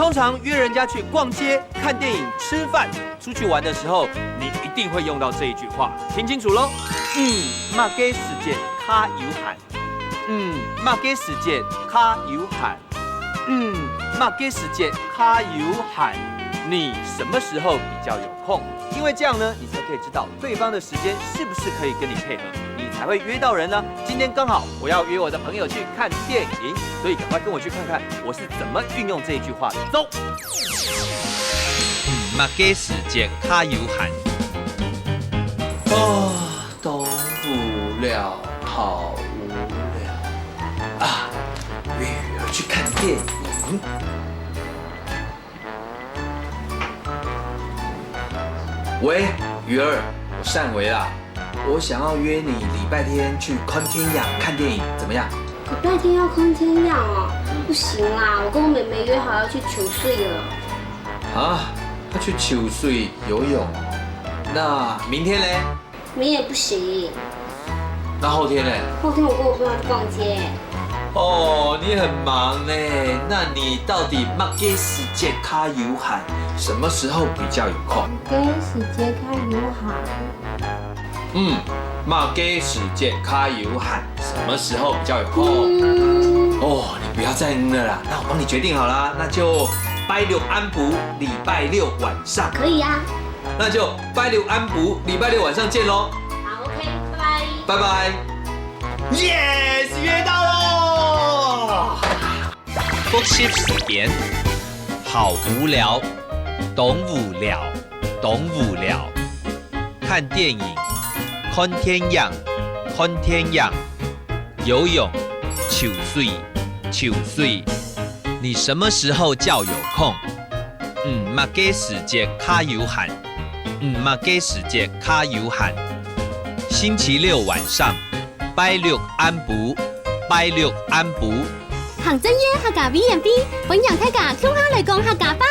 通常约人家去逛街、看电影、吃饭、出去玩的时候，你一定会用到这一句话，听清楚喽。莫给时间卡有限。莫给时间卡有限。莫给时间卡有限。你什么时候比较有空？因为这样呢，你才可以知道对方的时间是不是可以跟你配合，你才会约到人呢。今天刚好我要约我的朋友去看电影，所以赶快跟我去看看我是怎么运用这一句话的。走。莫给时间卡有限。都无聊，好无聊啊！约雨儿去看电影。喂，雨儿，我善维啦，我想要约你礼拜天去宽天养看电影，怎么样？礼拜天要看天养哦，不行啦，我跟我妹妹约好要去球睡了。啊，要去球水游泳？那明天嘞？明天也不行。那后天嘞？后天我跟我朋友去逛街。哦，你很忙呢，那你到底莫给时间卡有限，什么时候比较有空？给时间卡有限。莫给时间卡有限，什么时候比较有空？哦，你不要再了啦，那我帮你决定好啦，那就拜六安补，礼拜六晚上。可以呀。那就拜六安补，礼拜六晚上见喽。好 ，OK， 拜拜。拜拜。Yes， 约到喽！复习时间，好无聊，懂无聊，懂无聊。看电影，看天养，看天养。游泳，球水，球水。你什么时候较有空？莫给时间卡有限。莫给时间卡有限。星期六晚上，拜六安补，拜六安补。行真耶客家 V&B，本人客家聽下嚟講客家吧。